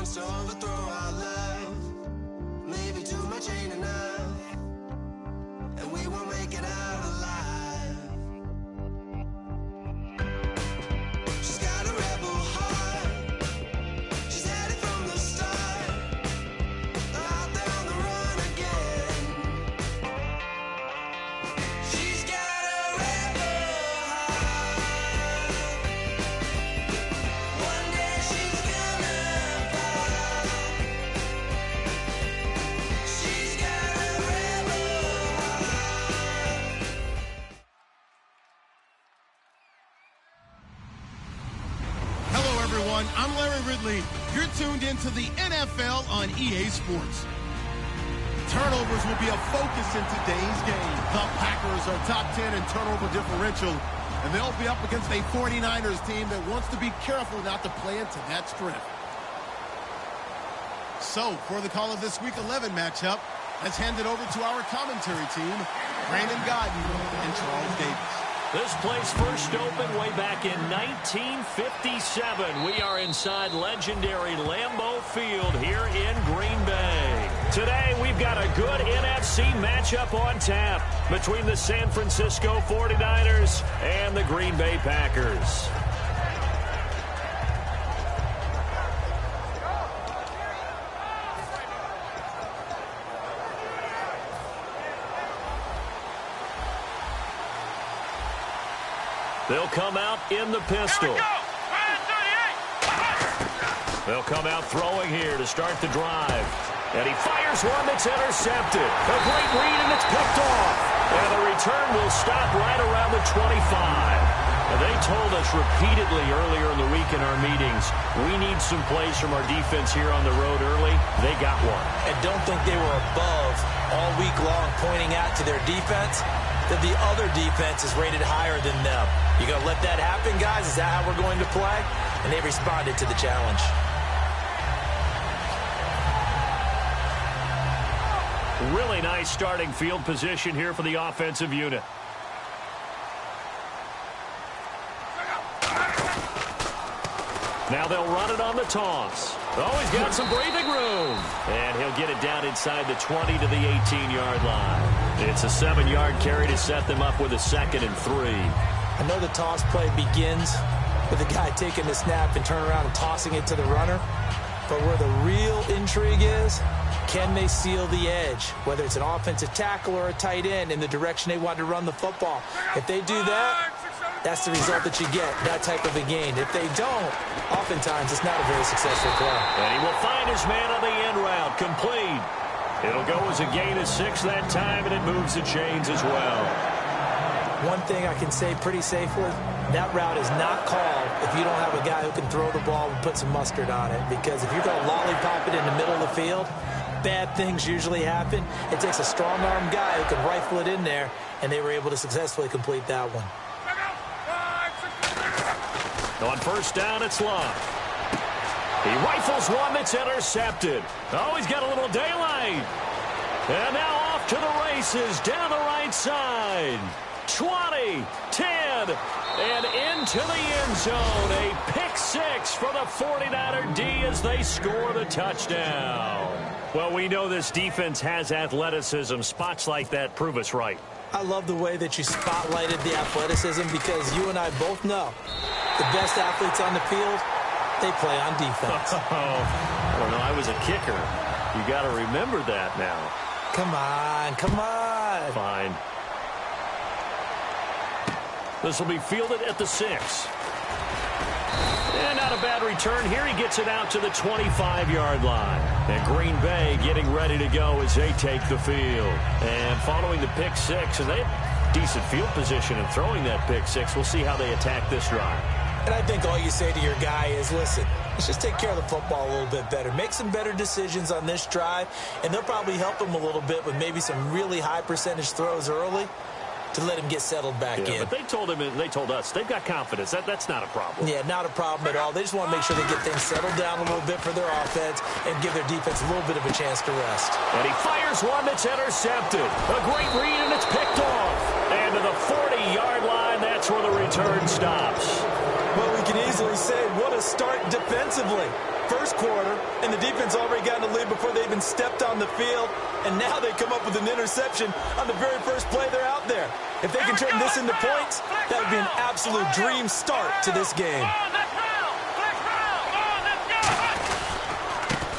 wants to overthrow our love. Maybe too much ain't enough, and we won't make it out alive. She's got a rebel heart. She's had it from the start. Out there on the run again. She's got a rebel heart. One day she's gonna fall. She's got a rebel heart. Hello, everyone. I'm Larry Ridley. You're tuned into the NFL on EA Sports. Turnovers will be a focus in today's game. The Packers are top 10 in turnover differential, and they'll be up against a 49ers team that wants to be careful not to play into that strength. So, for the call of this Week 11 matchup, let's hand it over to our commentary team, Brandon Godden and Charles Davis. This place first opened way back in 1957. We are inside legendary Lambeau Field here in Green Bay. Today, we've got a good NFC matchup on tap between the San Francisco 49ers and the Green Bay Packers. They'll come out in the pistol. They'll come out throwing here to start the drive. And he fires one that's intercepted. A great read, and it's picked off. And the return will stop right around the 25. And they told us repeatedly earlier in the week in our meetings, we need some plays from our defense here on the road early. They got one. And don't think they were above all week long pointing out to their defense that the other defense is rated higher than them. You going to let that happen, guys? Is that how we're going to play? And they responded to the challenge. Really nice starting field position here for the offensive unit. Now they'll run it on the toss. Oh, he's got some breathing room. And he'll get it down inside the 20 to the 18-yard line. It's a 7-yard carry to set them up with a 2nd and 3. I know the toss play begins with the guy taking the snap and turning around and tossing it to the runner. But where the real intrigue is, can they seal the edge? Whether it's an offensive tackle or a tight end in the direction they want to run the football. If they do that, that's the result that you get, that type of a gain. If they don't, oftentimes it's not a very successful play. And he will find his man on the end route, complete. It'll go as a gain of 6 that time, and it moves the chains as well. One thing I can say pretty safely, that route is not called if you don't have a guy who can throw the ball and put some mustard on it. Because if you're going to lollipop it in the middle of the field, bad things usually happen. It takes a strong-arm guy who can rifle it in there, and they were able to successfully complete that one. On first down, it's Love. He rifles one that's intercepted. Oh, he's got a little daylight. And now off to the races down the right side. 20, 10, and into the end zone. A pick 6 for the 49er D as they score the touchdown. Well, we know this defense has athleticism. Spots like that prove us right. I love the way that you spotlighted the athleticism because you and I both know the best athletes on the field, they play on defense. I don't know. I was a kicker. You got to remember that now. Come on, come on. Fine. This will be fielded at the 6. And not a bad return here. He gets it out to the 25-yard line. And Green Bay getting ready to go as they take the field. And following the pick 6, and they have decent field position in throwing that pick 6. We'll see how they attack this drive. And I think all you say to your guy is, listen, let's just take care of the football a little bit better. Make some better decisions on this drive, and they'll probably help him a little bit with maybe some really high percentage throws early to let him get settled back in. But they told us they've got confidence. That's not a problem. Yeah, not a problem at all. They just want to make sure they get things settled down a little bit for their offense and give their defense a little bit of a chance to rest. And he fires one that's intercepted. A great read, and it's picked off. And to the 40-yard line, that's where the return stops. Well, we can easily say, what a start defensively. First quarter, and the defense already got in the lead before they even stepped on the field, and now they come up with an interception on the very first play they're out there. If they can turn this into points, that would be an absolute dream start to this game.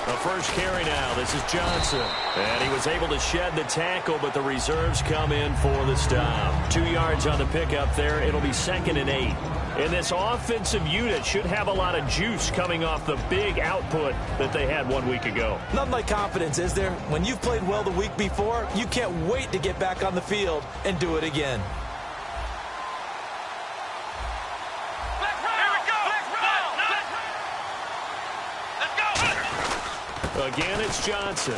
The first carry now. This is Johnson. And he was able to shed the tackle, but the reserves come in for the stop. 2 yards on the pickup there. It'll be 2nd and 8. And this offensive unit should have a lot of juice coming off the big output that they had 1 week ago. Nothing like confidence, is there? When you've played well the week before, you can't wait to get back on the field and do it again. Again, it's Johnson.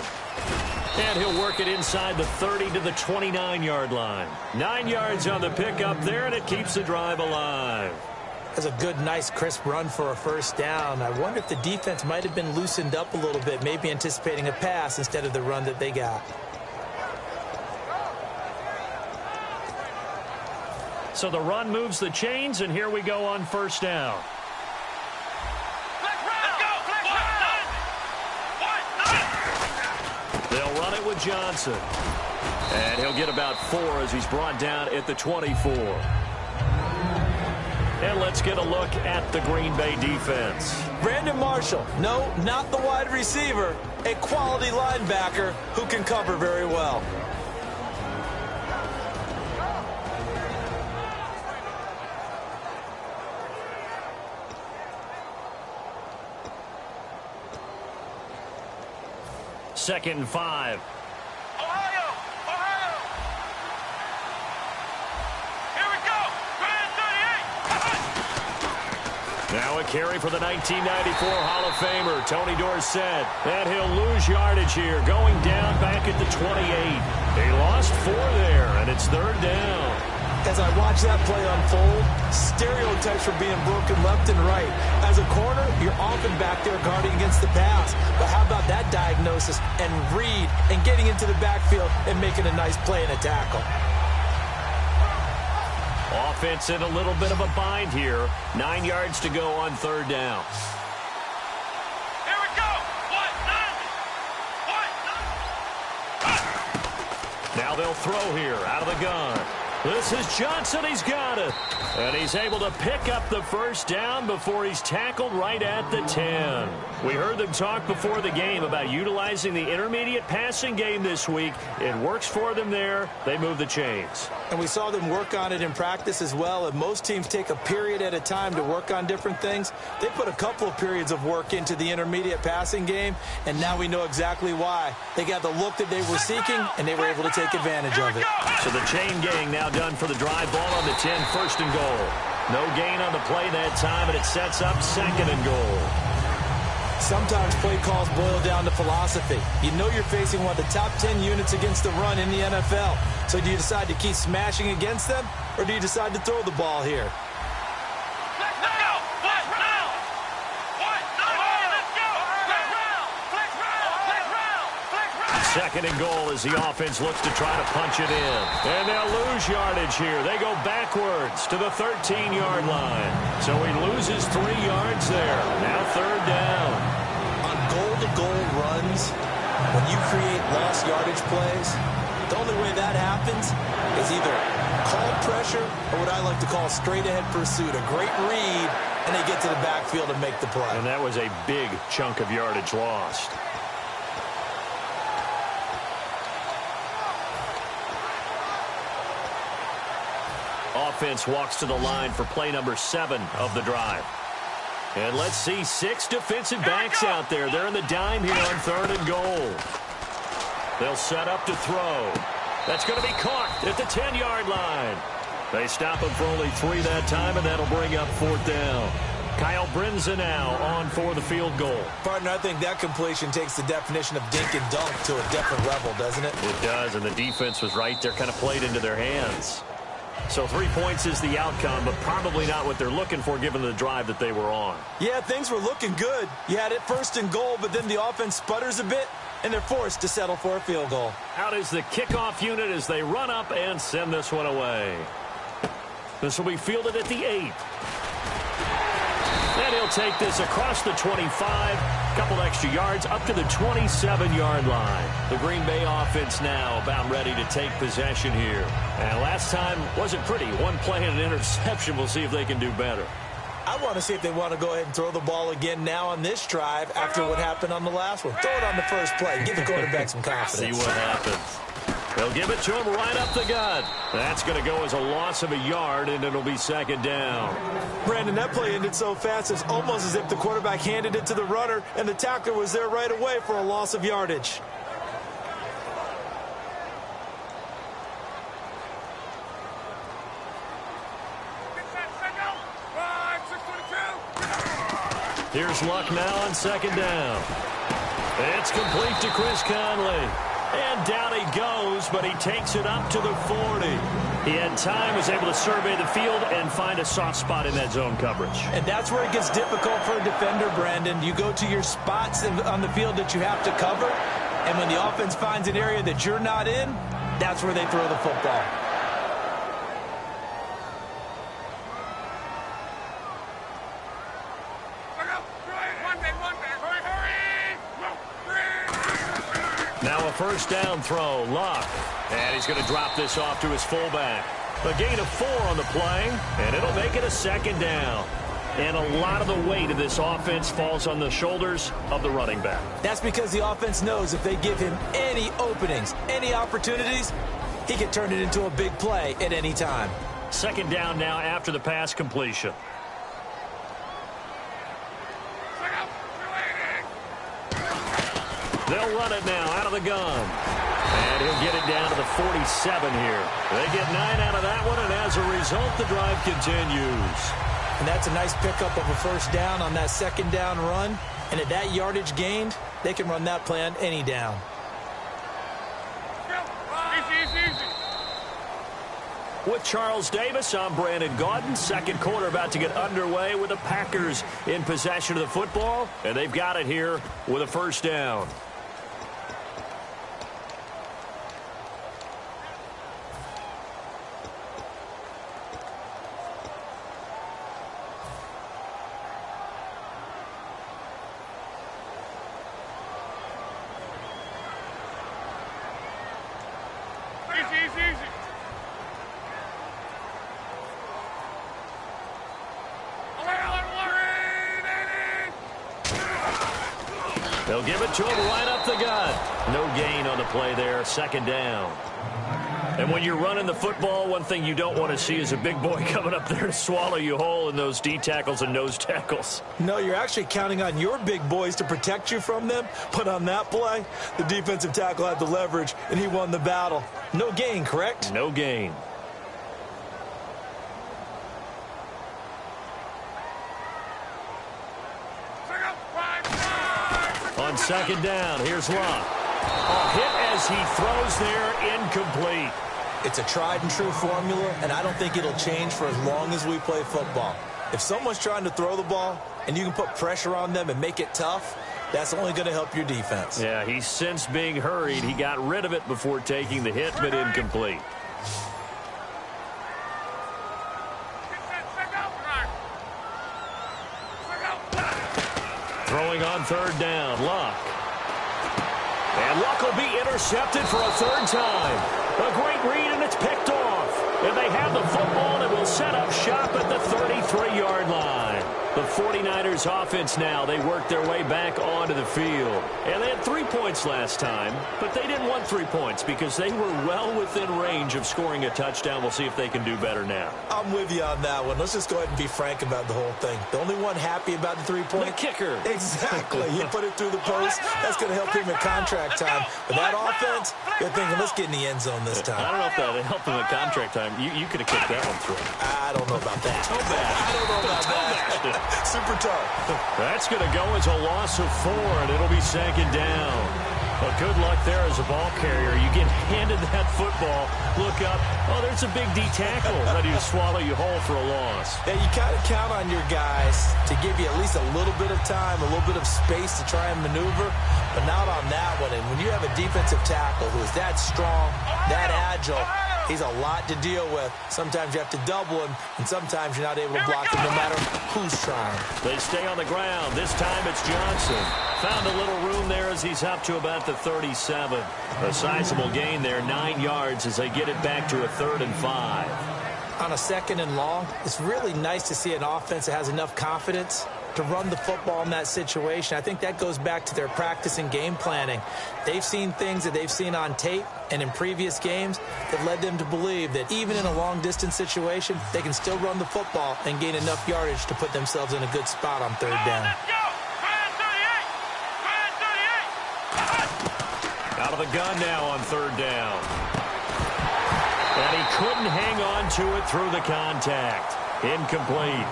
And he'll work it inside the 30 to the 29-yard line. 9 yards on the pickup there, and it keeps the drive alive. That's a good, nice, crisp run for a first down. I wonder if the defense might have been loosened up a little bit, maybe anticipating a pass instead of the run that they got. So the run moves the chains, and here we go on first down. They'll run it with Johnson. And he'll get about 4 as he's brought down at the 24. And let's get a look at the Green Bay defense. Brandon Marshall, no, not the wide receiver, a quality linebacker who can cover very well. Second and 5. Ohio! Here we go! Grand 38! Now a carry for the 1994 Hall of Famer, Tony Dorsett. And he'll lose yardage here, going down back at the 28. He lost 4 there, and it's 3rd down. As I watch that play unfold, stereotypes are being broken left and right. As a corner, you're often back there guarding against the pass. But how about that diagnosis and read and getting into the backfield and making a nice play and a tackle? Offense in a little bit of a bind here. 9 yards to go on 3rd down. Here we go! Now they'll throw here out of the gun. This is Johnson. He's got it. And he's able to pick up the first down before he's tackled right at the 10. We heard them talk before the game about utilizing the intermediate passing game this week. It works for them there. They move the chains. And we saw them work on it in practice as well. And most teams take a period at a time to work on different things. They put a couple of periods of work into the intermediate passing game, and now we know exactly why. They got the look that they were seeking, and they were able to take advantage of it. So the chain gang now done for the drive. Ball on the 10, 1st and goal. No gain on the play that time, and it sets up 2nd and goal. Sometimes play calls boil down to philosophy. You know you're facing one of the top 10 units against the run in the NFL. So do you decide to keep smashing against them, or do you decide to throw the ball here? Second and goal as the offense looks to try to punch it in. And they'll lose yardage here. They go backwards to the 13-yard line. So he loses 3 yards there. Now 3rd down. On goal-to-goal runs, when you create lost yardage plays, the only way that happens is either called pressure or what I like to call straight-ahead pursuit. A great read, and they get to the backfield and make the play. And that was a big chunk of yardage lost. Offense walks to the line for play number 7 of the drive. And let's see 6 defensive backs out there. They're in the dime here on 3rd and goal. They'll set up to throw. That's going to be caught at the 10-yard line. They stop him for only 3 that time, and that'll bring up 4th down. Kyle Brinza now on for the field goal. Partner, I think that completion takes the definition of dink and dunk to a different level, doesn't it? It does, and the defense was right there, kind of played into their hands. So 3 points is the outcome, but probably not what they're looking for given the drive that they were on. Yeah, things were looking good. You had it 1st and goal, but then the offense sputters a bit, and they're forced to settle for a field goal. Out is the kickoff unit as they run up and send this one away. This will be fielded at the 8. they'll take this across the 25, a couple extra yards up to the 27-yard line. The Green Bay offense now about ready to take possession here. And last time wasn't pretty. One play and an interception. We'll see if they can do better. I want to see if they want to go ahead and throw the ball again now on this drive after what happened on the last one. Throw it on the first play. Give the quarterback some confidence. See what happens. They'll give it to him right up the gut. That's going to go as a loss of a yard, and it'll be second down. Brandon, that play ended so fast, it's almost as if the quarterback handed it to the runner, and the tackler was there right away for a loss of yardage. Here's Luck now on second down. It's complete to Chris Conley. And down he goes, but he takes it up to the 40. He had time, was able to survey the field and find a soft spot in that zone coverage. And that's where it gets difficult for a defender, Brandon. You go to your spots on the field that you have to cover, and when the offense finds an area that you're not in, that's where they throw the football. Now a first down throw, Luck. And he's going to drop this off to his fullback. A gain of 4 on the play, and it'll make it a second down. And a lot of the weight of this offense falls on the shoulders of the running back. That's because the offense knows if they give him any openings, any opportunities, he can turn it into a big play at any time. Second down now after the pass completion. They'll run it now out of the gun. And he'll get it down to the 47 here. They get 9 out of that one, and as a result, the drive continues. And that's a nice pickup of a first down on that second down run. And at that yardage gained, they can run that play on any down. With Charles Davis, I'm Brandon Gaudin. Second quarter about to get underway with the Packers in possession of the football. And they've got it here with a first down. They'll give it to him right up the gut. No gain on the play there. Second down. And when you're running the football, one thing you don't want to see is a big boy coming up there to swallow you whole in those D tackles and nose tackles. No, you're actually counting on your big boys to protect you from them. But on that play, the defensive tackle had the leverage, and he won the battle. No gain, correct? No gain. On second down, here's Luck. A hit as he throws there, incomplete. It's a tried and true formula, and I don't think it'll change for as long as we play football. If someone's trying to throw the ball and you can put pressure on them and make it tough, that's only going to help your defense. Yeah, he sensed being hurried. He got rid of it before taking the hit, but incomplete. Throwing on third down, Luck. And Luck will be intercepted for a third time. A great read, and it's picked off. And they have the football, and it will set up shop at the 33-yard line. The 49ers offense now, they work their way back onto the field. And they had 3 points last time, but they didn't want 3 points because they were well within range of scoring a touchdown. We'll see if they can do better now. I'm with you on that one. Let's just go ahead and be frank about the whole thing. The only one happy about the 3 point? The kicker. Exactly. He put it through the post. That's going to help him in contract time. But that offense, they're thinking, let's get in the end zone this time. I don't know if that helped him in contract time. You could have kicked that one through. I don't know about that. Toe bash. I don't know about that. Super tough. That's going to go as a loss of 4, and it'll be second down. Well, good luck there as a ball carrier. You get handed that football, look up, oh, there's a big D tackle ready to swallow you whole for a loss. Yeah, you kind of count on your guys to give you at least a little bit of time, a little bit of space to try and maneuver, but not on that one. And when you have a defensive tackle who is that strong, that agile, He's a lot to deal with. Sometimes you have to double him, and sometimes you're not able to block him no matter who's trying. They stay on the ground. This time it's Johnson. Found a little room there as he's up to about the 37. A sizable gain there, 9 yards as they get it back to a 3rd and 5. On a 2nd and long, it's really nice to see an offense that has enough confidence to run the football in that situation. I think that goes back to their practice and game planning. They've seen things that they've seen on tape and in previous games that led them to believe that even in a long-distance situation, they can still run the football and gain enough yardage to put themselves in a good spot on 3rd down. Out of the gun now on 3rd down. And he couldn't hang on to it through the contact. Incomplete.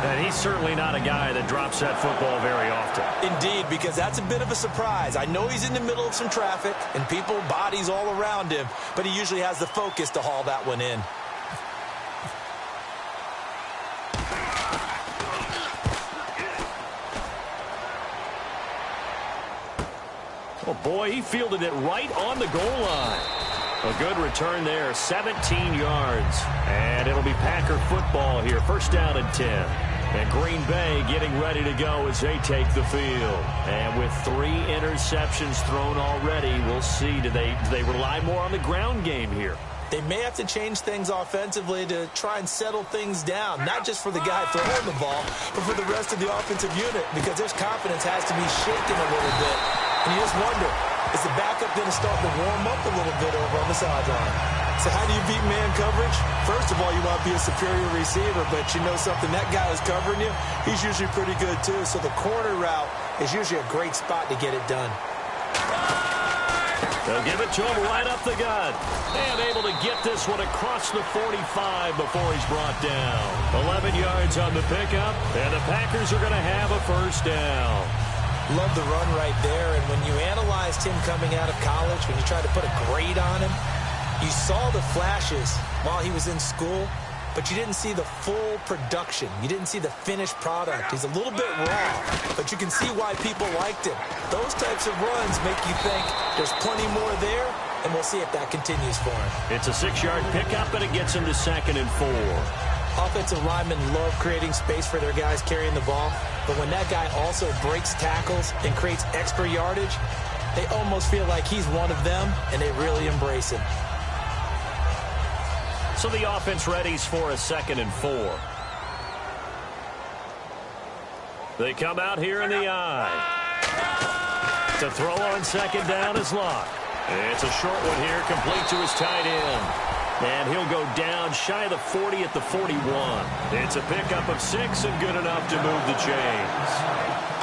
And he's certainly not a guy that drops that football very often. Indeed, because that's a bit of a surprise. I know he's in the middle of some traffic and people, bodies all around him, but he usually has the focus to haul that one in. Oh, boy, he fielded it right on the goal line. A good return there, 17 yards. And it'll be Packer football here, 1st down and 10. And Green Bay getting ready to go as they take the field. And with 3 interceptions thrown already, we'll see, do they rely more on the ground game here? They may have to change things offensively to try and settle things down, not just for the guy throwing the ball, but for the rest of the offensive unit, because their confidence has to be shaken a little bit. And you just wonder, is the backup going to start to warm up a little bit over on the sideline? So how do you beat man coverage? First of all, you want to be a superior receiver, but you know something, that guy who's covering you, he's usually pretty good too. So the corner route is usually a great spot to get it done. They'll give it to him right up the gut. And able to get this one across the 45 before he's brought down. 11 yards on the pickup, and the Packers are going to have a 1st down. Love the run right there, and when you analyzed him coming out of college, when you tried to put a grade on him, you saw the flashes while he was in school, but you didn't see the full production. You didn't see the finished product. He's a little bit raw, but you can see why people liked him. Those types of runs make you think there's plenty more there, and we'll see if that continues for him. It's a 6-yard pickup, and it gets him to 2nd and 4. Offensive linemen love creating space for their guys carrying the ball, but when that guy also breaks tackles and creates extra yardage, they almost feel like he's one of them, and they really embrace him. So the offense readies for a 2nd and 4. They come out here in the eye. To throw on 2nd down is Locke. It's a short one here, complete to his tight end. And he'll go down shy of the 40 at the 41. It's a pickup of 6 and good enough to move the chains.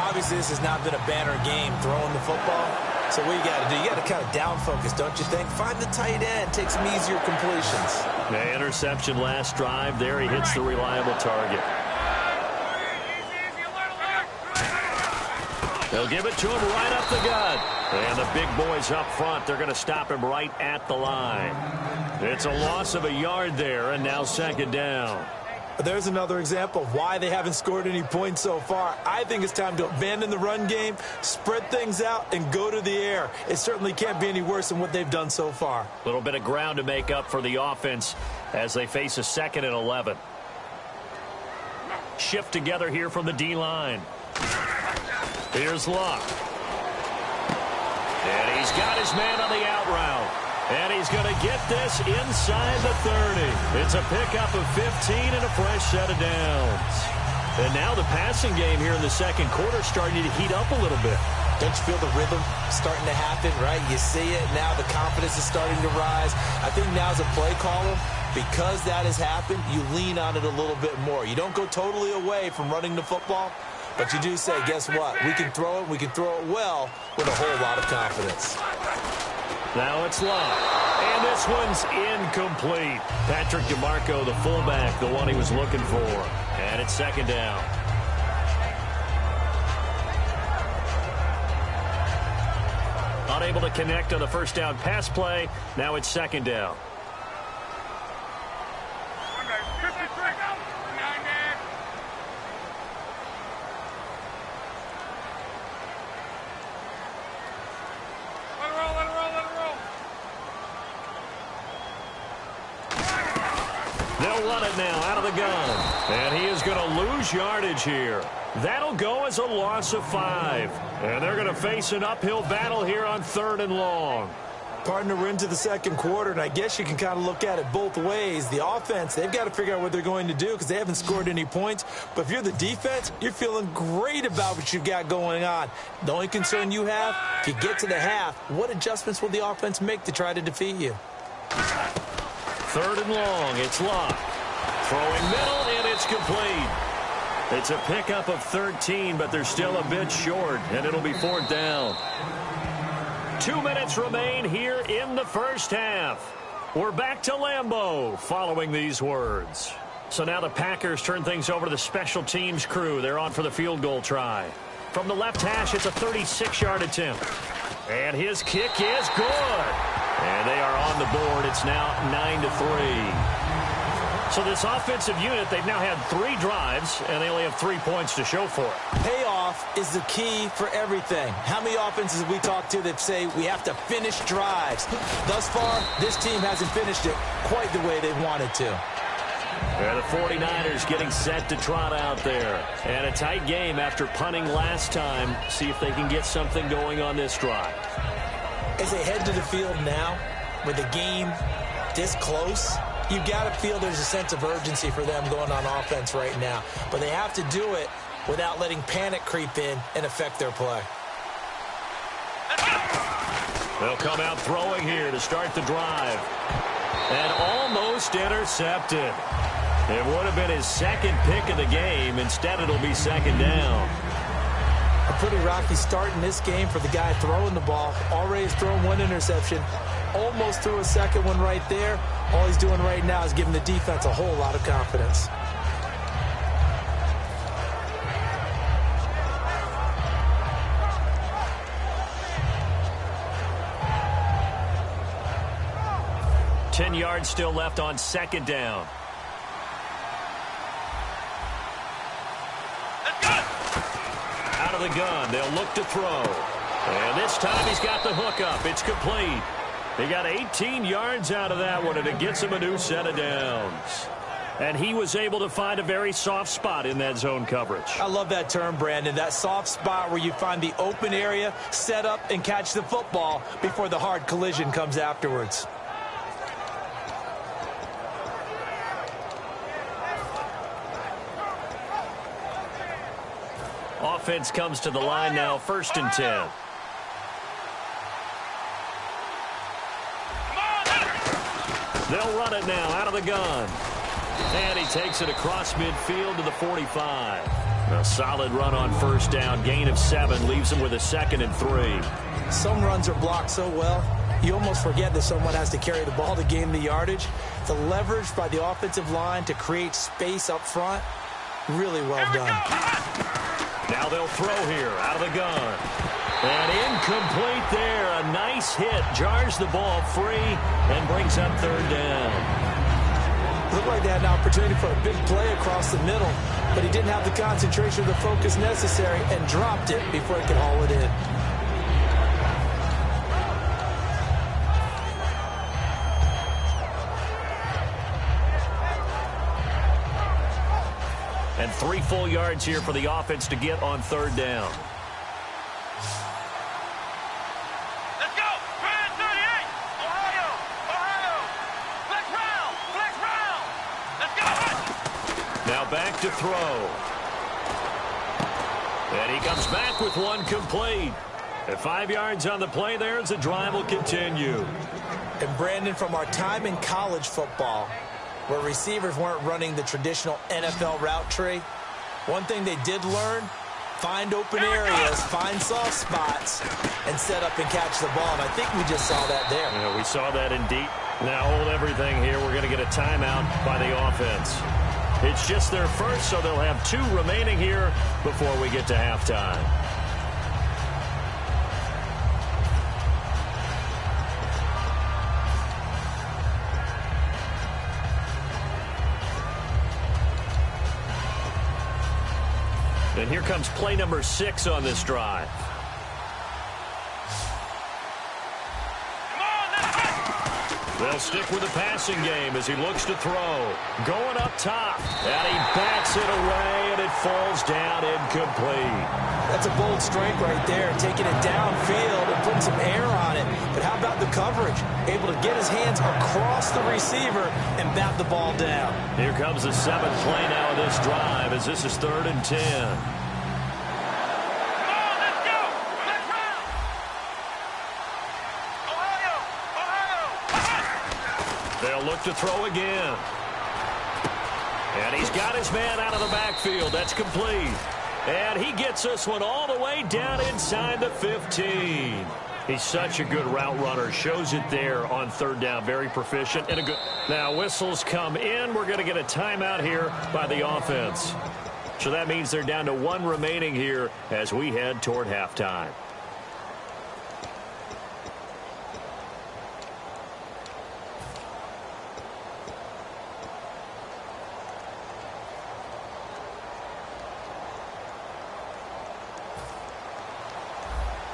Obviously, this has not been a banner game throwing the football. So what you got to do, you got to kind of down focus, don't you think? Find the tight end, take some easier completions. The interception last drive. There he hits the reliable target. They'll give it to him right up the gut. And the big boys up front, they're going to stop him right at the line. It's a loss of a yard there, and now 2nd down. There's another example of why they haven't scored any points so far. I think it's time to abandon the run game, spread things out, and go to the air. It certainly can't be any worse than what they've done so far. A little bit of ground to make up for the offense as they face a 2nd and 11. Shift together here from the D-line. Here's Locke. And he's got his man on the out route. And he's going to get this inside the 30. It's a pickup of 15 and a fresh set of downs. And now the passing game here in the 2nd quarter starting to heat up a little bit. Don't you feel the rhythm starting to happen, right? You see it. Now the confidence is starting to rise. I think now as a play caller, because that has happened, you lean on it a little bit more. You don't go totally away from running the football, but you do say, guess what? We can throw it. We can throw it well with a whole lot of confidence. Now it's Locke. And this one's incomplete. Patrick DeMarco, the fullback, the one he was looking for. And it's 2nd down. Unable to connect on the 1st down pass play. Now it's 2nd down. They'll run it now out of the gun. And he is going to lose yardage here. That'll go as a loss of 5. And they're going to face an uphill battle here on 3rd and long. Partner, we're into the second quarter, and I guess you can kind of look at it both ways. The offense, they've got to figure out what they're going to do because they haven't scored any points. But if you're the defense, you're feeling great about what you've got going on. The only concern you have, if you get to the half, what adjustments will the offense make to try to defeat you? 3rd and long, it's Locke. Throwing middle, and it's complete. It's a pickup of 13, but they're still a bit short, and it'll be 4th down. 2 minutes remain here in the first half. We're back to Lambeau following these words. So now the Packers turn things over to the special teams crew. They're on for the field goal try. From the left hash, it's a 36-yard attempt. And his kick is good. And they are on the board. It's now 9-3. So this offensive unit, they've now had 3 drives, and they only have 3 points to show for it. Payoff is the key for everything. How many offenses we talk to that say we have to finish drives? Thus far, this team hasn't finished it quite the way they wanted to. Yeah, the 49ers getting set to trot out there. And a tight game after punting last time. See if they can get something going on this drive. As they head to the field now, with the game this close, you've got to feel there's a sense of urgency for them going on offense right now. But they have to do it without letting panic creep in and affect their play. They'll come out throwing here to start the drive. And almost intercepted. It would have been his second pick of the game. Instead, it'll be 2nd down. A pretty rocky start in this game for the guy throwing the ball. Already has thrown 1 interception. Almost threw a second one right there. All he's doing right now is giving the defense a whole lot of confidence. Ten yards still left on 2nd down. Out of the gun, they'll look to throw. And this time he's got the hook up. It's complete. He got 18 yards out of that one, and it gets him a new set of downs. And he was able to find a very soft spot in that zone coverage. I love that term, Brandon. That soft spot where you find the open area, set up, and catch the football before the hard collision comes afterwards. Offense comes to the line now, 1st and 10. They'll run it now out of the gun. And he takes it across midfield to the 45. A solid run on 1st down. Gain of 7 leaves him with a 2nd and 3. Some runs are blocked so well, you almost forget that someone has to carry the ball to gain the yardage. The leverage by the offensive line to create space up front, really well done. Now they'll throw here out of the gun. And incomplete there. A nice hit. Jars the ball free and brings up 3rd down. Looked like they had an opportunity for a big play across the middle, but he didn't have the concentration or the focus necessary and dropped it before he could haul it in. And 3 full yards here for the offense to get on 3rd down. Let's go! 38! Ohio! Flex round! Let's go! Now back to throw. And he comes back with one complete. At 5 yards on the play there as the drive will continue. And Brandon, from our time in college football, where receivers weren't running the traditional NFL route tree, one thing they did learn, find open areas, find soft spots, and set up and catch the ball. And I think we just saw that there. Yeah, we saw that indeed. Now hold everything here. We're going to get a timeout by the offense. It's just their first, so they'll have 2 remaining here before we get to halftime. And here comes play number 6 on this drive. They'll stick with the passing game as he looks to throw. Going up top. And he bats it away, and it falls down incomplete. That's a bold strike right there, taking it downfield and putting some air on it. But how about the coverage? Able to get his hands across the receiver and bat the ball down. Here comes the 7th play now of this drive as this is 3rd and 10. They'll look to throw again. And he's got his man out of the backfield. That's complete. And he gets this one all the way down inside the 15. He's such a good route runner. Shows it there on 3rd down. Very proficient and a good. Now whistles come in. We're going to get a timeout here by the offense. So that means they're down to 1 remaining here as we head toward halftime.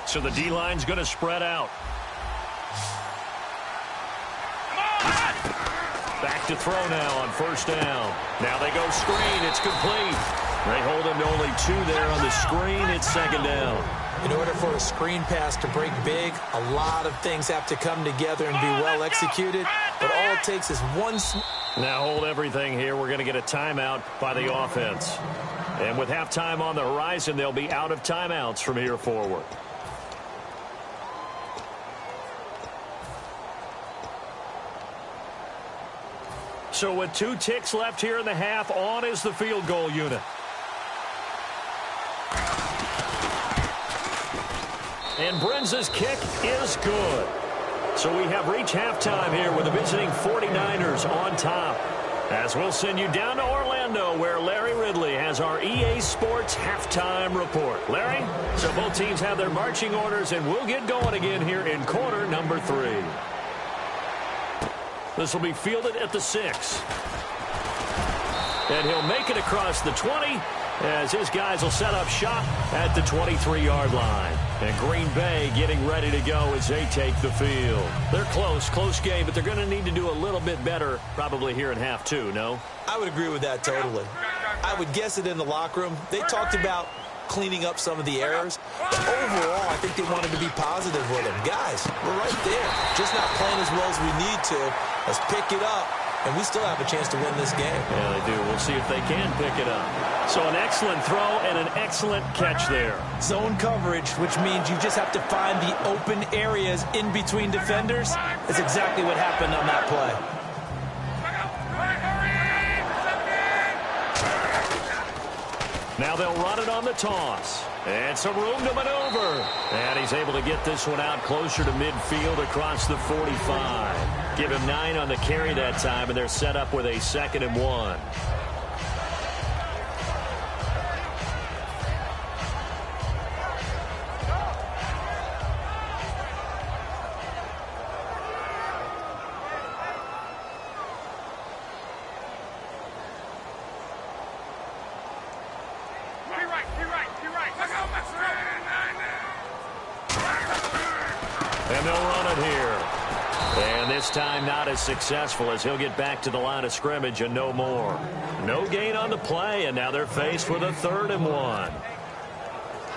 So the D-line's going to spread out. Back to throw now on 1st down. Now they go screen. It's complete. They hold him to only 2 there on the screen. It's 2nd down. In order for a screen pass to break big, a lot of things have to come together and be well executed. But all it takes is one. Now hold everything here. We're going to get a timeout by the offense. And with halftime on the horizon, they'll be out of timeouts from here forward. So with 2 ticks left here in the half, on is the field goal unit. And Brenza's kick is good. So we have reached halftime here with the visiting 49ers on top. As we'll send you down to Orlando, where Larry Ridley has our EA Sports halftime report. Larry, so both teams have their marching orders, and we'll get going again here in quarter number 3. This will be fielded at the 6. And he'll make it across the 20 as his guys will set up shop at the 23-yard line. And Green Bay getting ready to go as they take the field. They're close game, but they're going to need to do a little bit better probably here in half 2, no? I would agree with that totally. I would guess it in the locker room. They talked about cleaning up some of the errors, but overall, I think they wanted to be positive with them. Guys, we're right there. Just not playing as well as we need to. Let's pick it up, and we still have a chance to win this game. Yeah, they do. We'll see if they can pick it up. So an excellent throw and an excellent catch there. Zone coverage, which means you just have to find the open areas in between defenders. That's exactly what happened on that play. Now they'll run it on the toss. And some room to maneuver. And he's able to get this one out closer to midfield across the 45. Give him 9 on the carry that time, and they're set up with a 2nd and 1. And they'll run it here. And this time not as successful as he'll get back to the line of scrimmage and no more. No gain on the play, and now they're faced with a 3rd and 1.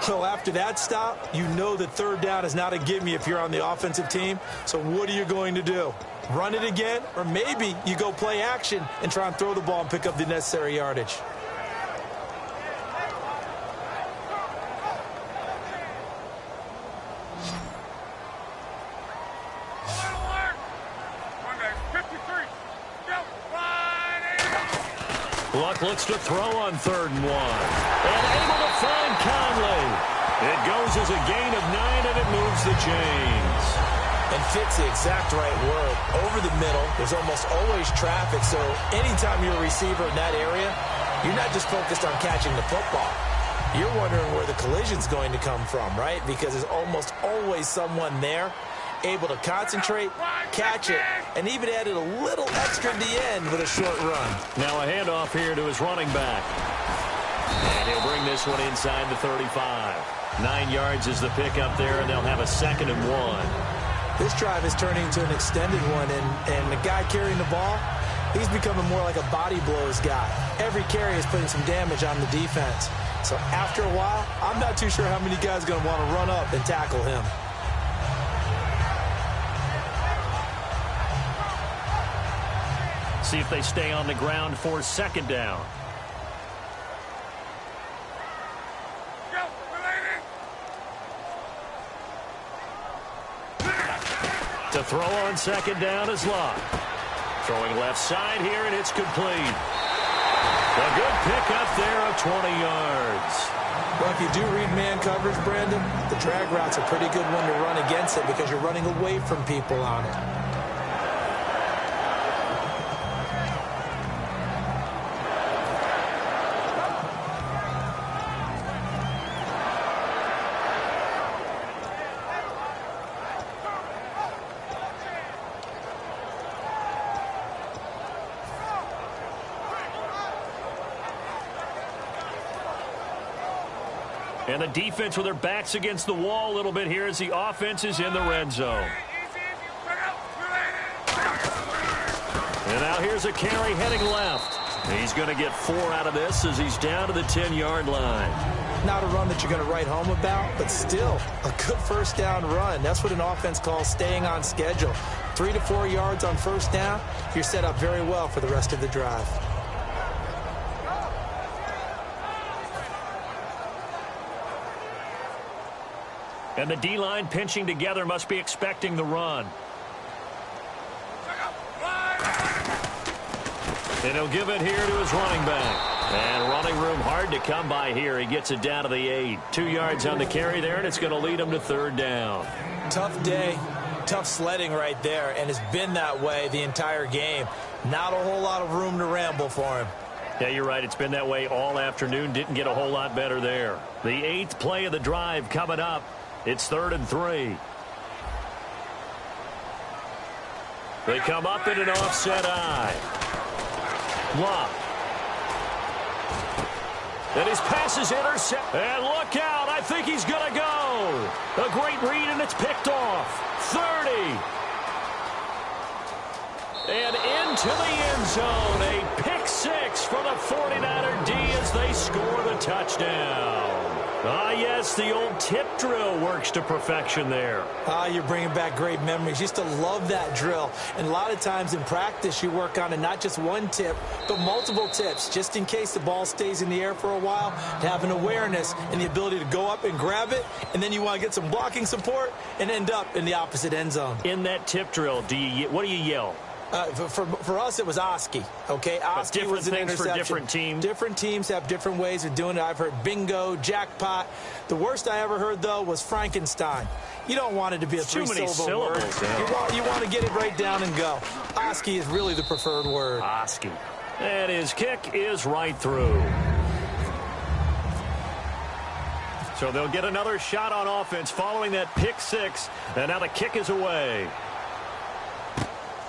So after that stop, you know that 3rd down is not a gimme if you're on the offensive team. So what are you going to do? Run it again? Or maybe you go play action and try and throw the ball and pick up the necessary yardage. Luck looks to throw on 3rd and 1. And able to find Conley. It goes as a gain of 9, and it moves the chains. And fits the exact right word. Over the middle, there's almost always traffic, so anytime you're a receiver in that area, you're not just focused on catching the football. You're wondering where the collision's going to come from, right? Because there's almost always someone there able to concentrate, catch it, and even added a little extra at the end with a short run. Now a handoff here to his running back. And he'll bring this one inside the 35. 9 yards is the pickup there, and they'll have a 2nd and 1. This drive is turning into an extended one, and the guy carrying the ball, he's becoming more like a body blows guy. Every carry is putting some damage on the defense. So after a while, I'm not too sure how many guys are going to want to run up and tackle him. See if they stay on the ground for second down. To throw on second down is Locke. Throwing left side here, and it's complete. A good pickup there of 20 yards. Well, if you do read man coverage, Brandon, the drag route's a pretty good one to run against it because you're running away from people on it. And the defense with their backs against the wall a little bit here as the offense is in the red zone. And now here's a carry heading left. He's going to get 4 out of this as he's down to the 10-yard line. Not a run that you're going to write home about, but still a good first down run. That's what an offense calls staying on schedule. 3 to 4 yards on first down, you're set up very well for the rest of the drive. And the D-line pinching together must be expecting the run. And he'll give it here to his running back. And running room hard to come by here. He gets it down to the 8. 2 yards on the carry there, and it's going to lead him to third down. Tough day, tough sledding right there, and it's been that way the entire game. Not a whole lot of room to ramble for him. Yeah, you're right. It's been that way all afternoon. Didn't get a whole lot better there. The 8th play of the drive coming up. It's 3rd and 3. They come up in an offset eye. Locke. And his pass is intercepted. And look out. I think he's going to go. A great read, and it's picked off. 30. And into the end zone. A pick 6 for the 49er D as they score the touchdown. Ah, yes, the old tip drill works to perfection there. Ah, you're bringing back great memories. Used to love that drill. And a lot of times in practice, you work on it not just one tip, but multiple tips, just in case the ball stays in the air for a while, to have an awareness and the ability to go up and grab it, and then you want to get some blocking support and end up in the opposite end zone. In that tip drill, what do you yell? For us, it was Oski, okay? Oski was an interception. For different teams. Different teams have different ways of doing it. I've heard bingo, jackpot. The worst I ever heard, though, was Frankenstein. You don't want it to be a three-syllable word. You want to get it right down and go. Oski is really the preferred word. Oski. And his kick is right through. So they'll get another shot on offense following that pick 6. And now the kick is away.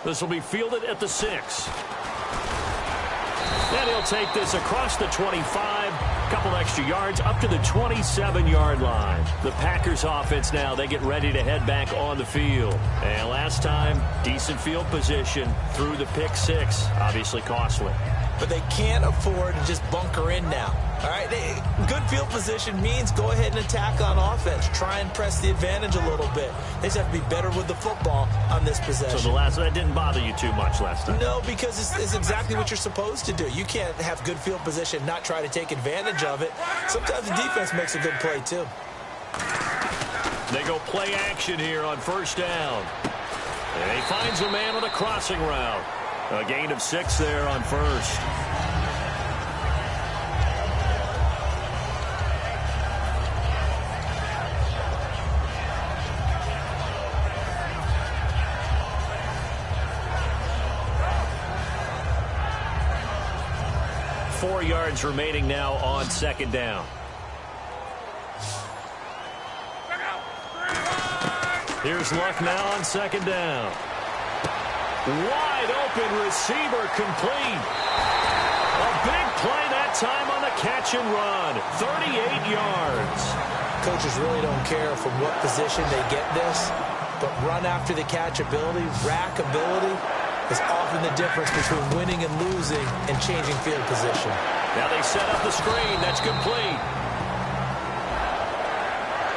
This will be fielded at the 6. And he'll take this across the 25. Couple extra yards up to the 27-yard line. The Packers offense now, they get ready to head back on the field. And last time, decent field position through the pick 6. Obviously costly. But they can't afford to just bunker in now. All right, good field position means go ahead and attack on offense. Try and press the advantage a little bit. They just have to be better with the football on this possession. So that didn't bother you too much last time? No, because it's exactly what you're supposed to do. You can't have good field position, not try to take advantage of it. Sometimes the defense makes a good play, too. They go play action here on first down. And he finds a man on a crossing route. A gain of 6 there on first. Four yards remaining now on second down. Here's Luck now on second down. Wide open receiver complete. A big play that time on the catch and run. 38 yards. Coaches really don't care from what position they get this. but run after the catch ability, rack ability, is often the difference between winning and losing and changing field position. Now they set up the screen. That's complete.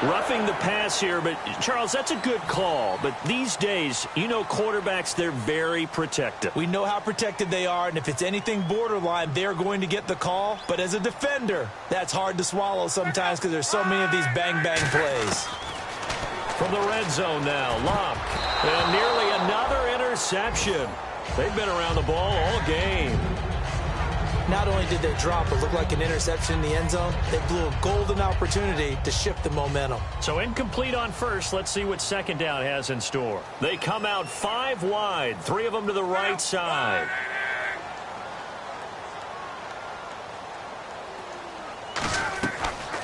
Roughing the pass here, but Charles, that's a good call. But these days, you know quarterbacks, they're very protective. We know how protected they are, and if it's anything borderline, they're going to get the call. But as a defender, that's hard to swallow sometimes because there's so many of these bang-bang plays. From the red zone now, Locke. And nearly another interception. They've been around the ball all game. Not only did they drop what looked like an interception in the end zone, they blew a golden opportunity to shift the momentum. So incomplete on first. Let's see what second down has in store. They come out 5 wide, 3 of them to the right side.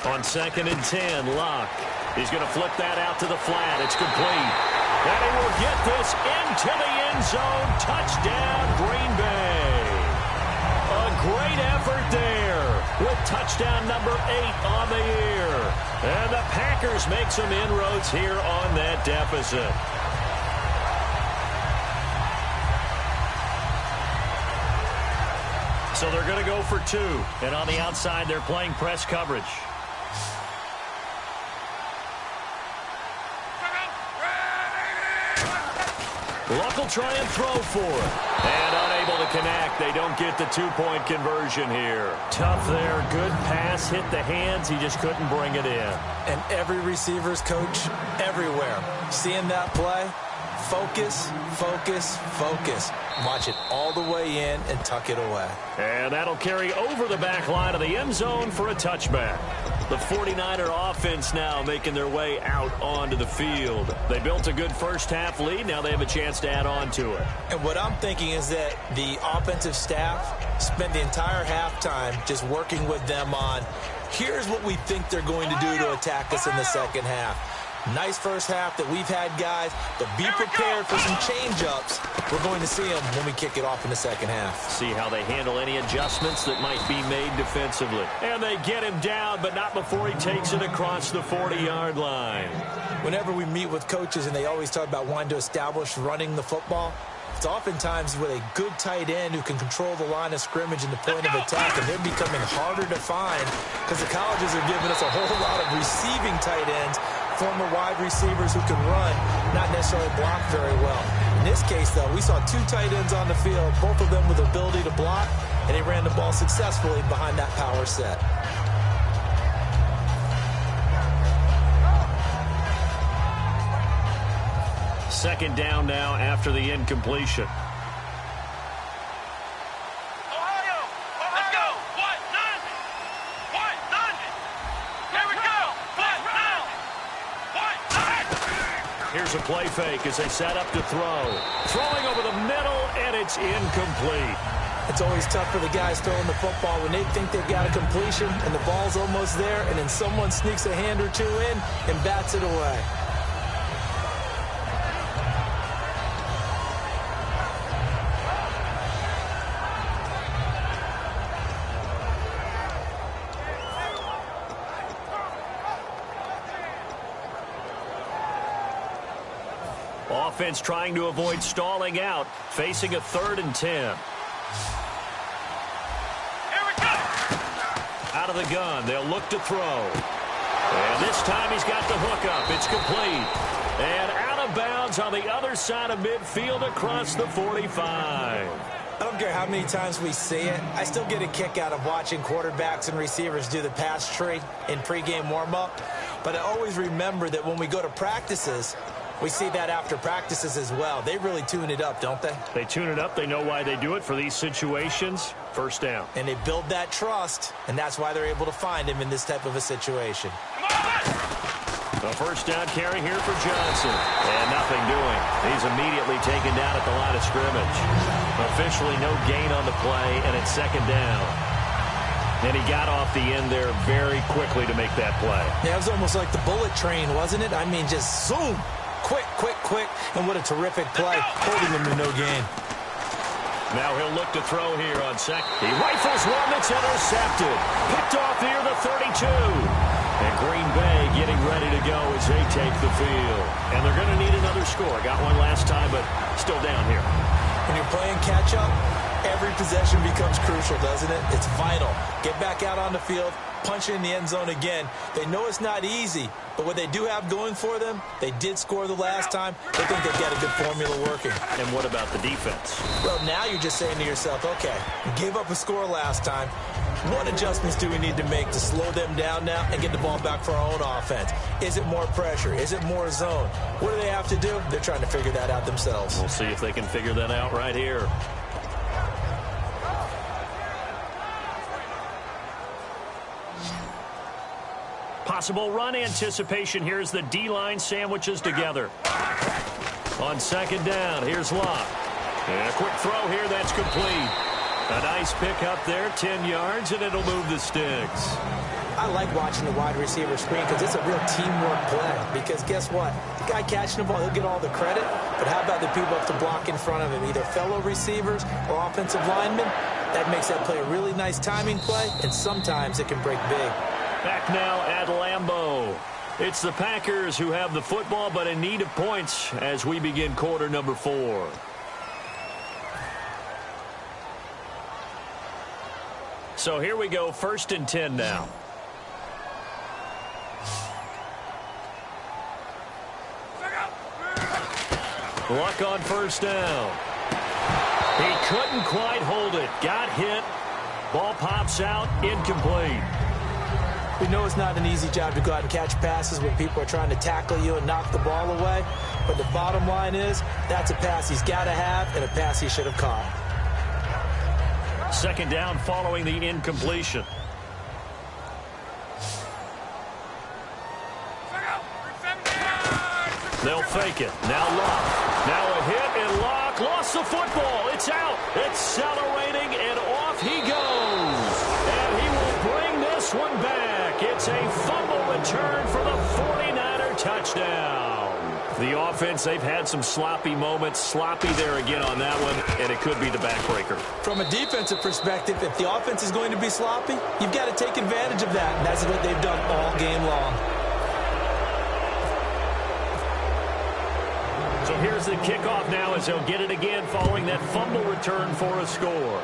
On 2nd and 10, Locke. He's going to flip that out to the flat. It's complete. And he will get this into the end zone. Touchdown, Green Bay. A great effort there with touchdown number 8 on the year. And the Packers make some inroads here on that deficit. So they're going to go for 2. And on the outside, they're playing press coverage. Luck will try and throw for it. And unable to connect. They don't get the 2-point conversion here. Tough there. Good pass. Hit the hands. He just couldn't bring it in. And every receiver's coach everywhere. Seeing that play, focus, focus, focus. Watch it all the way in and tuck it away. And that'll carry over the back line of the end zone for a touchback. The 49er offense now making their way out onto the field. They built a good first-half lead. Now they have a chance to add on to it. And what I'm thinking is that the offensive staff spent the entire halftime just working with them on, here's what we think they're going to do to attack us in the second half. Nice first half that we've had, guys, but be prepared for some change-ups. We're going to see them when we kick it off in the second half. See how they handle any adjustments that might be made defensively. And they get him down, but not before he takes it across the 40-yard line. Whenever we meet with coaches and they always talk about wanting to establish running the football, it's oftentimes with a good tight end who can control the line of scrimmage and the point of attack, and they're becoming harder to find because the colleges are giving us a whole lot of receiving tight ends, former wide receivers who can run, not necessarily block very well. In this case, though, we saw 2 tight ends on the field, both of them with the ability to block, and they ran the ball successfully behind that power set. Second down now after the incompletion. Here's a play fake as they set up to throw. Throwing over the middle, and it's incomplete. It's always tough for the guys throwing the football when they think they've got a completion and the ball's almost there, and then someone sneaks a hand or 2 in and bats it away. Offense trying to avoid stalling out, facing a 3rd and 10. Here we go. Out of the gun, they'll look to throw. And this time he's got the hook up. It's complete. And out of bounds on the other side of midfield across the 45. I don't care how many times we see it. I still get a kick out of watching quarterbacks and receivers do the pass tree in pregame warm-up. But I always remember that when we go to practices, we see that after practices as well. They really tune it up, don't they? They tune it up. They know why they do it for these situations. First down. And they build that trust, and that's why they're able to find him in this type of a situation. The first down carry here for Johnson. And nothing doing. He's immediately taken down at the line of scrimmage. Officially no gain on the play, and it's second down. And he got off the end there very quickly to make that play. Yeah, it was almost like the bullet train, wasn't it? I mean, just zoom. Quick, quick, quick. And what a terrific play, holding them to no gain. Now he'll look to throw here on second. He rifles one that's intercepted. Picked off near the 32. And Green Bay getting ready to go as they take the field. And they're going to need another score. Got one last time, but still down here. When you're playing catch-up, every possession becomes crucial, doesn't it? It's vital. Get back out on the field, punch it in the end zone again. They know it's not easy, but what they do have going for them, they did score the last time. They think they've got a good formula working. And what about the defense? Well, now you're just saying to yourself, okay, we gave up a score last time. What adjustments do we need to make to slow them down now and get the ball back for our own offense? Is it more pressure? Is it more zone? What do they have to do? They're trying to figure that out themselves. We'll see if they can figure that out right here. Possible run anticipation. Here's the D-line sandwiches together. On second down, here's Locke. And a quick throw here, that's complete. A nice pick up there, 10 yards, and it'll move the sticks. I like watching the wide receiver screen because it's a real teamwork play. Because guess what? The guy catching the ball, he'll get all the credit. But how about the people up to block in front of him, either fellow receivers or offensive linemen? That makes that play a really nice timing play, and sometimes it can break big. Back now at Lambeau. It's the Packers who have the football, but in need of points as we begin quarter number 4. So here we go, 1st and 10 now. Luck on first down. He couldn't quite hold it. Got hit. Ball pops out, incomplete. We know it's not an easy job to go out and catch passes when people are trying to tackle you and knock the ball away. But the bottom line is, that's a pass he's got to have and a pass he should have caught. Second down following the incompletion. They'll fake it. Now Locke. Now a hit, and Locke lost the football. It's out. Accelerating, and off he goes. And he will bring this one back. It's a fumble return for the 49er touchdown. The offense, they've had some sloppy moments. Sloppy there again on that one, and it could be the backbreaker. From a defensive perspective, if the offense is going to be sloppy, you've got to take advantage of that. And that's what they've done all game long. So here's the kickoff now as they'll get it again following that fumble return for a score.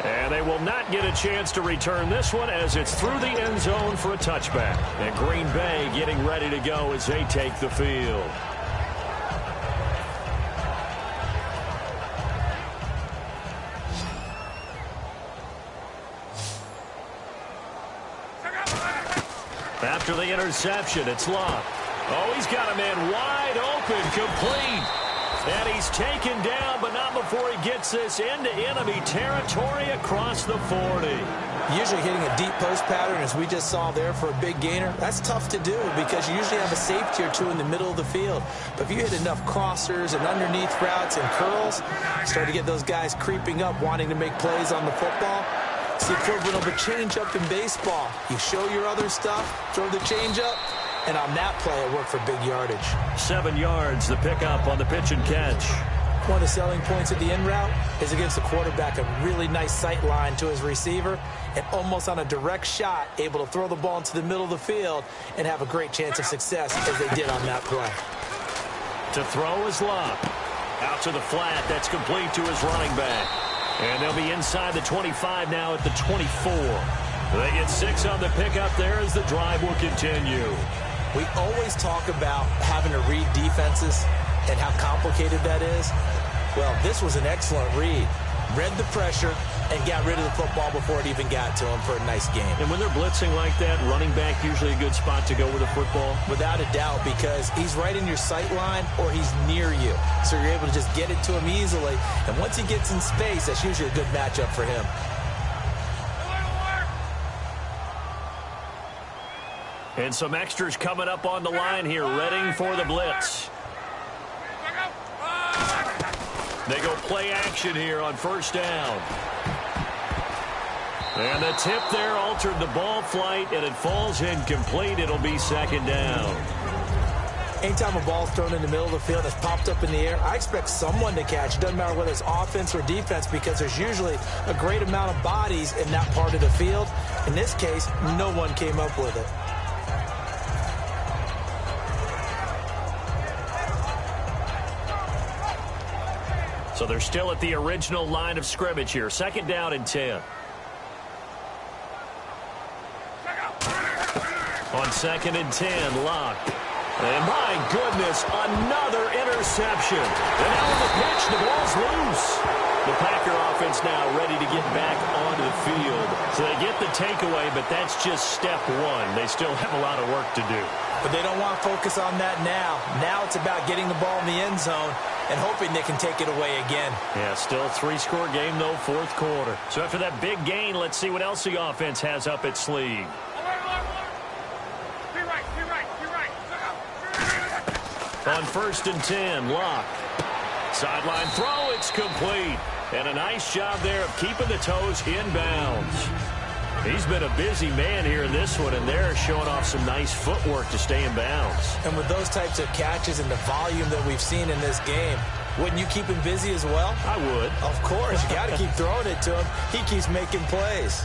And they will not get a chance to return this one as it's through the end zone for a touchback. And Green Bay getting ready to go as they take the field. After the interception, it's Locke. Oh, he's got a man wide open, complete. And he's taken down, but not before he gets this into enemy territory across the 40. Usually hitting a deep post pattern, as we just saw there for a big gainer, that's tough to do because you usually have a safety or two in the middle of the field. But if you hit enough crossers and underneath routes and curls, start to get those guys creeping up, wanting to make plays on the football. It's the equivalent of a change-up in baseball. You show your other stuff, throw the change-up, and on that play, it worked for big yardage. 7 yards, the pickup on the pitch and catch. One of the selling points of the in route is it gives the quarterback a really nice sight line to his receiver and almost on a direct shot, able to throw the ball into the middle of the field and have a great chance of success as they did on that play. To throw is Locke. Out to the flat, that's complete to his running back. And they'll be inside the 25 now at the 24. They get 6 on the pickup there as the drive will continue. We always talk about having to read defenses and how complicated that is. Well, this was an excellent read. Read the pressure and got rid of the football before it even got to him for a nice game. And when they're blitzing like that, running back usually a good spot to go with the football? Without a doubt, because he's right in your sight line or he's near you. So you're able to just get it to him easily. And once he gets in space, that's usually a good matchup for him. And some extras coming up on the line here, readying for the blitz. They go play action here on first down. And the tip there altered the ball flight, and it falls incomplete. It'll be second down. Anytime a ball's thrown in the middle of the field that's popped up in the air, I expect someone to catch. It doesn't matter whether it's offense or defense because there's usually a great amount of bodies in that part of the field. In this case, no one came up with it. So they're still at the original line of scrimmage here. 2nd down and 10. On 2nd and 10, Locke. And my goodness, another interception. And now on the pitch, the ball's loose. The Packer offense now ready to get back onto the field. So they get the takeaway, but that's just step one. They still have a lot of work to do. But they don't want to focus on that now. Now it's about getting the ball in the end zone and hoping they can take it away again. Yeah, still 3-score game, though, 4th quarter. So after that big gain, let's see what else the offense has up its sleeve. On 1st and 10, Locke. Sideline throw, it's complete. And a nice job there of keeping the toes inbounds. He's been a busy man here in this one, and they're showing off some nice footwork to stay in bounds. And with those types of catches and the volume that we've seen in this game, wouldn't you keep him busy as well? I would. Of course. You got to keep throwing it to him. He keeps making plays.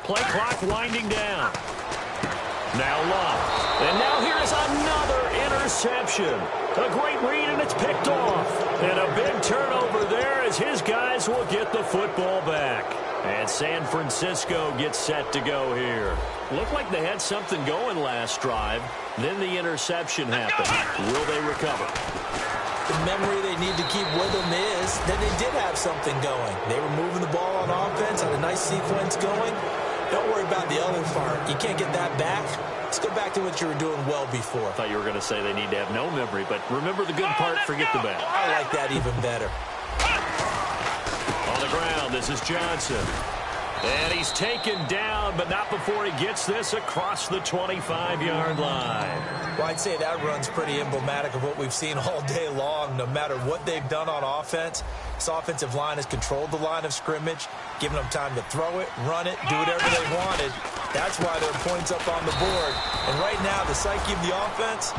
Play clock winding down. Now Locke. And now here is another interception. A great read, and it's picked off. And a big turnover there as his guys will get the football back. And San Francisco gets set to go here. Looked like they had something going last drive. Then the interception happened. Will they recover? The memory they need to keep with them is that they did have something going. They were moving the ball on offense, had a nice sequence going. Don't worry about the other part. You can't get that back. Let's go back to what you were doing well before. I thought you were going to say they need to have no memory, but remember the good part, forget the bad. I like that even better. On the ground, this is Johnson. And he's taken down, but not before he gets this across the 25-yard line. Well, I'd say that run's pretty emblematic of what we've seen all day long. No matter what they've done on offense, this offensive line has controlled the line of scrimmage, giving them time to throw it, run it, do whatever they wanted. That's why there are points up on the board. And right now, the psyche of the offense,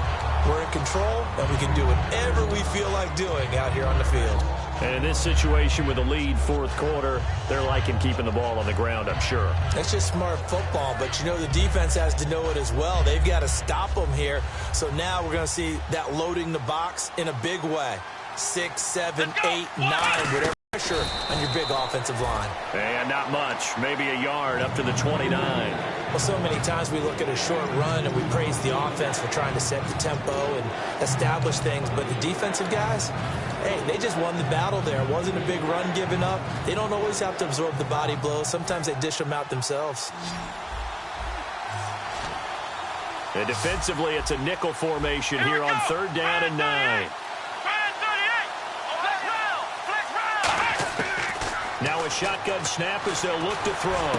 we're in control, and we can do whatever we feel like doing out here on the field. And in this situation with a lead 4th quarter, they're liking keeping the ball on the ground, I'm sure. That's just smart football, but you know the defense has to know it as well. They've got to stop them here. So now we're going to see that loading the box in a big way. 6, 7, 8, 9, whatever. Pressure on your big offensive line. And not much, maybe a yard up to the 29. Well, so many times we look at a short run and we praise the offense for trying to set the tempo and establish things, but the defensive guys, hey, they just won the battle there. It wasn't a big run given up. They don't always have to absorb the body blows. Sometimes they dish them out themselves. And defensively, it's a nickel formation here on 3rd down and 9. Now a shotgun snap as they'll look to throw.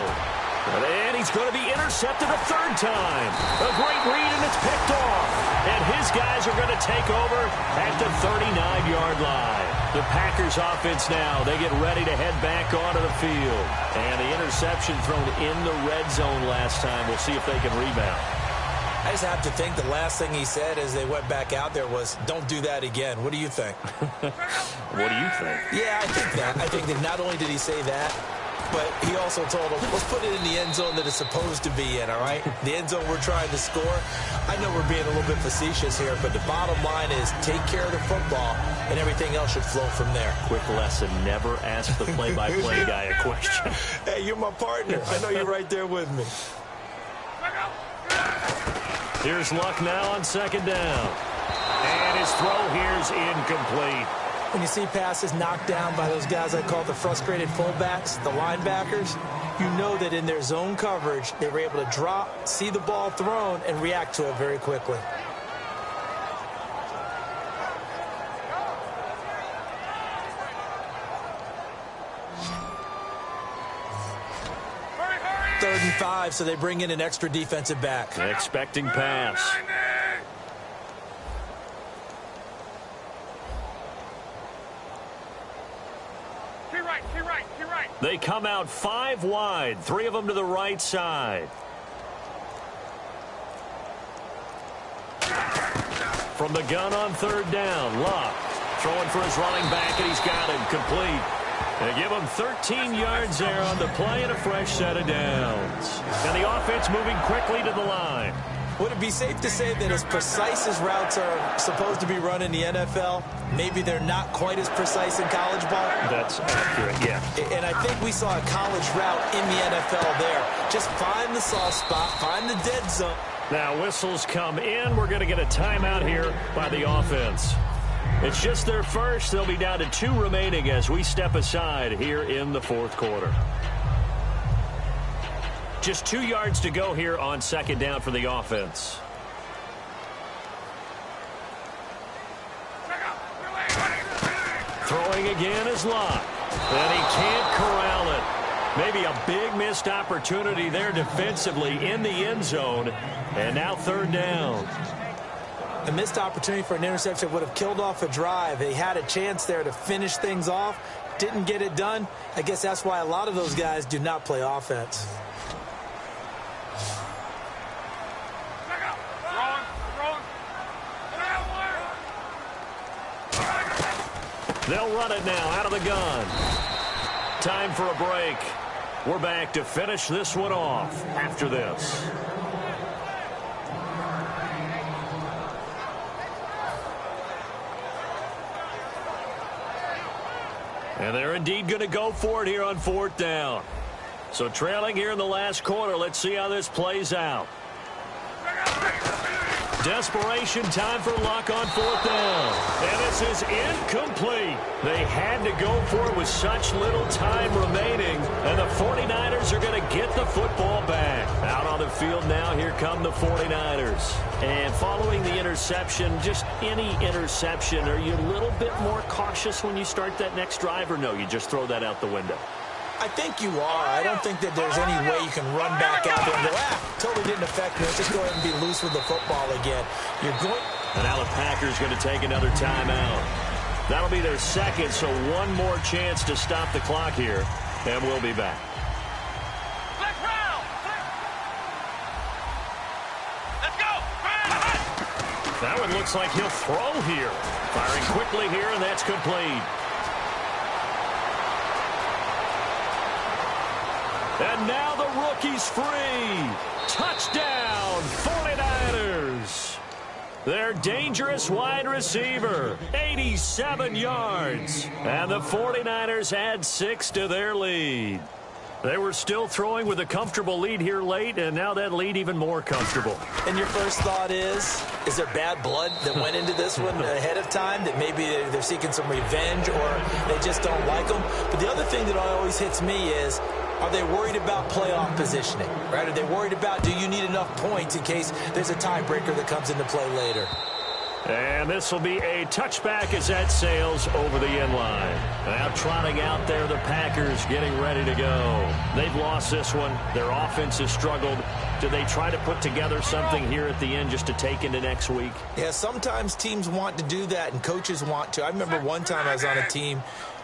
And he's going to be intercepted a 3rd time. A great read, and it's picked off. And his guys are going to take over at the 39-yard line. The Packers offense now, they get ready to head back onto the field. And the interception thrown in the red zone last time. We'll see if they can rebound. I just have to think the last thing he said as they went back out there was, don't do that again. What do you think? What do you think? Yeah, I think that. I think that not only did he say that, but he also told them, let's put it in the end zone that it's supposed to be in, all right? The end zone we're trying to score. I know we're being a little bit facetious here, but the bottom line is take care of the football, and everything else should flow from there. Quick lesson, never ask the play-by-play guy a question. Hey, you're my partner. I know you're right there with me. Here's Luck now on 2nd down. And his throw here's incomplete. When you see passes knocked down by those guys I call the frustrated fullbacks, the linebackers, you know that in their zone coverage, they were able to drop, see the ball thrown, and react to it very quickly. Third and 5, so they bring in an extra defensive back. Expecting pass. They come out 5 wide, 3 of them to the right side. From the gun on 3rd down, Luck throwing for his running back, and he's got him complete. They give him 13 yards there on the play and a fresh set of downs. And the offense moving quickly to the line. Would it be safe to say that as precise as routes are supposed to be run in the NFL, maybe they're not quite as precise in college ball? That's accurate, yeah. And I think we saw a college route in the NFL there. Just find the soft spot, find the dead zone. Now whistles come in. We're going to get a timeout here by the offense. It's just their first. They'll be down to 2 remaining as we step aside here in the 4th quarter. Just 2 yards to go here on 2nd down for the offense. Throwing again is Locke. And he can't corral it. Maybe a big missed opportunity there defensively in the end zone. And now 3rd down. A missed opportunity for an interception would have killed off a drive. They had a chance there to finish things off. Didn't get it done. I guess that's why a lot of those guys do not play offense. They'll run it now out of the gun. Time for a break. We're back to finish this one off after this. And they're indeed going to go for it here on 4th down. So trailing here in the last quarter, let's see how this plays out. Desperation time for Luck on 4th down. And this is incomplete. They had to go for it with such little time remaining. And the 49ers are going to get the football back. Out on the field now, here come the 49ers. And following the interception, just any interception, are you a little bit more cautious when you start that next drive, or no, you just throw that out the window? I think you are. I don't think that there's any way you can run back out there and go, totally didn't affect me. Let's just go ahead and be loose with the football again. You're going. And now the Packers going to take another timeout. That'll be their 2nd, so one more chance to stop the clock here, and we'll be back. Let's go. That one looks like he'll throw here. Firing quickly here, and that's complete. And now the rookie's free. Touchdown, 49ers. Their dangerous wide receiver, 87 yards. And the 49ers add 6 to their lead. They were still throwing with a comfortable lead here late, and now that lead even more comfortable. And your first thought is there bad blood that went into this one ahead of time, that maybe they're seeking some revenge or they just don't like them? But the other thing that always hits me is, are they worried about playoff positioning, right? Are they worried about, do you need enough points in case there's a tiebreaker that comes into play later? And this will be a touchback as that sails over the end line. Now trotting out there, the Packers getting ready to go. They've lost this one. Their offense has struggled. Do they try to put together something here at the end just to take into next week? Yeah, sometimes teams want to do that and coaches want to. I remember one time I was on a team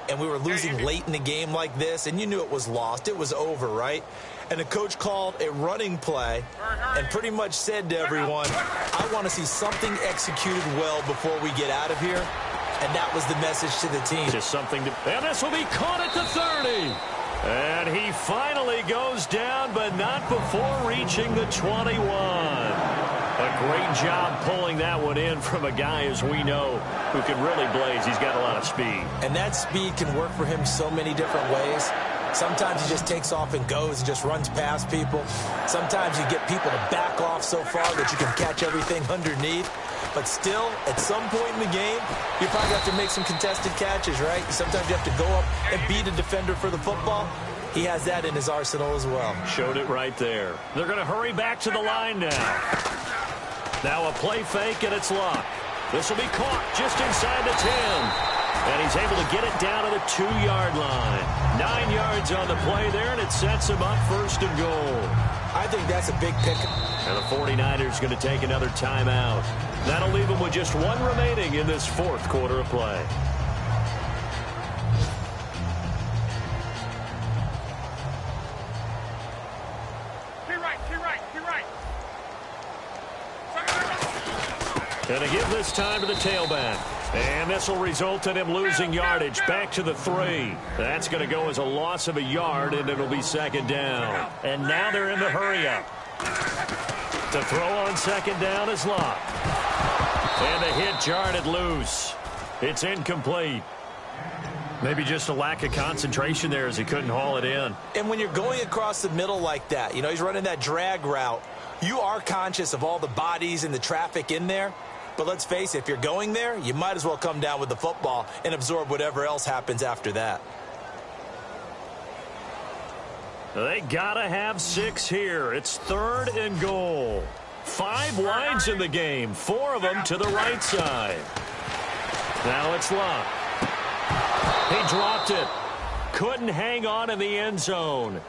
and we were losing late in the game like this, and you knew it was lost. It was over, right? And the coach called a running play and pretty much said to everyone, I want to see something executed well before we get out of here. And that was the message to the team. Just something to... And this will be caught at the 30. And he finally goes down, but not before reaching the 21. A great job pulling that one in from a guy, as we know, who can really blaze. He's got a lot of speed. And that speed can work for him so many different ways. Sometimes he just takes off and goes and just runs past people. Sometimes you get people to back off so far that you can catch everything underneath. But still, at some point in the game, you probably have to make some contested catches, right? Sometimes you have to go up and beat a defender for the football. He has that in his arsenal as well. Showed it right there. They're going to hurry back to the line now. Now a play fake, and it's Luck. This will be caught just inside the 10. And he's able to get it down to the 2-yard line. 9 yards on the play there, and it sets him up 1st and goal. I think that's a big pick. And the 49ers going to take another timeout. That'll leave them with just 1 remaining in this 4th quarter of play. Going to give this time to the tailback. And this will result in him losing yardage back to the 3. That's going to go as a loss of a yard, and it'll be second down. And now they're in the hurry-up. To throw on second down is Locke. And the hit jarred loose. It's incomplete. Maybe just a lack of concentration there as he couldn't haul it in. And when you're going across the middle like that, you know, he's running that drag route, you are conscious of all the bodies and the traffic in there. But let's face it, if you're going there, you might as well come down with the football and absorb whatever else happens after that. They gotta have 6 here. It's 3rd and goal. 5 wides in the game, 4 of them to the right side. Now it's Locke. He dropped it. Couldn't hang on in the end zone.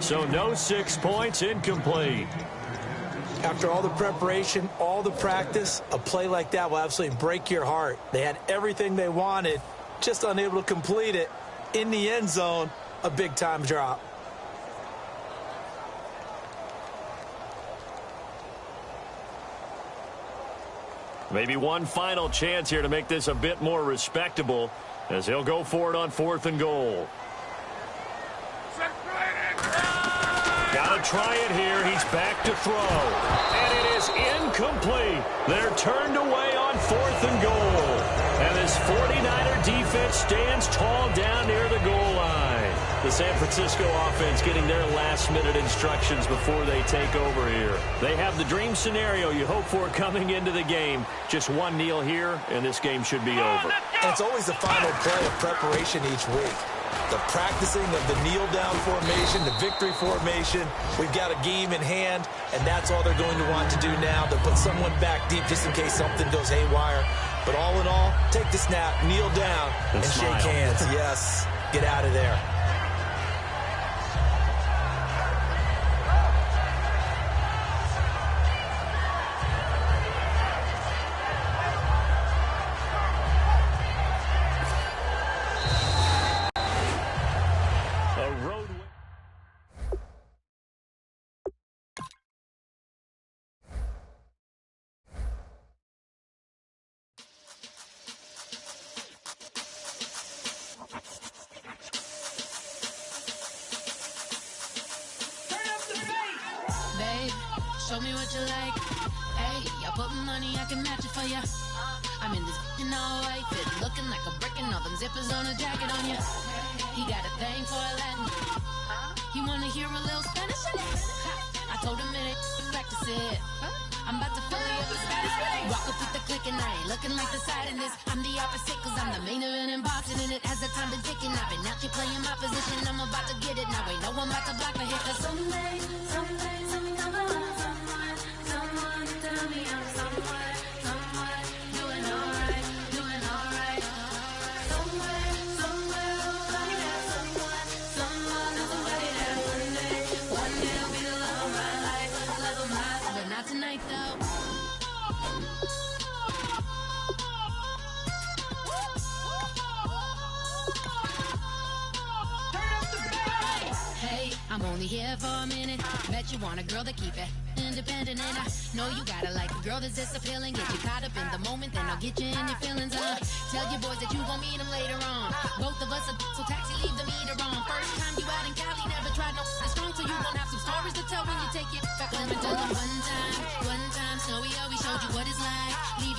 So no 6 points, incomplete. After all the preparation, all the practice, a play like that will absolutely break your heart. They had everything they wanted, just unable to complete it. In the end zone, a big-time drop. Maybe one final chance here to make this a bit more respectable as he'll go for it on 4th and goal. Gotta try it here. He's back to throw. And it is incomplete. They're turned away on 4th and goal. And this 49er defense stands tall down near the goal line. The San Francisco offense getting their last-minute instructions before they take over here. They have the dream scenario you hope for coming into the game. Just one kneel here, and this game should be over. And it's always the final play of preparation each week. The practicing of the kneel-down formation, the victory formation. We've got a game in hand, and that's all they're going to want to do now. They'll put someone back deep just in case something goes haywire. But all in all, take the snap, kneel down, and shake hands. Yes, get out of there. Show me what you like. Hey, I put money, I can match it for ya. I'm in this all white fit, looking like a brick and all them zippers on a jacket on ya. He got a thing for a Latin. He wanna hear a little Spanish in it. I told him it ain't practice it. I'm about to fill it up with Spanish. Walk up with the click and I ain't looking like the side in this. I'm the opposite cause I'm the main event and boxing in it. As the time been ticking, I've been out here playing my position. I'm about to get it now. Ain't no one about to block the hit. Cause someday, something come along. Someone tell me I'm somewhere, doing alright. Somewhere, somebody there, someone knows somebody there. One day I'll be the love of my life, but not tonight though. Hey, I'm only here for a minute. Bet you want a girl to keep it independent, and I know you gotta like a girl that's this appealing. Get you caught up in the moment, then I'll get you in your feelings. Tell your boys that you gon' meet them later on. Both of us are so taxi, leave the meter on. First time you out in Cali, never tried no strong, so you gon' have some stories to tell when you take it back. Let me tell them one time, Snowy always showed you what it's like.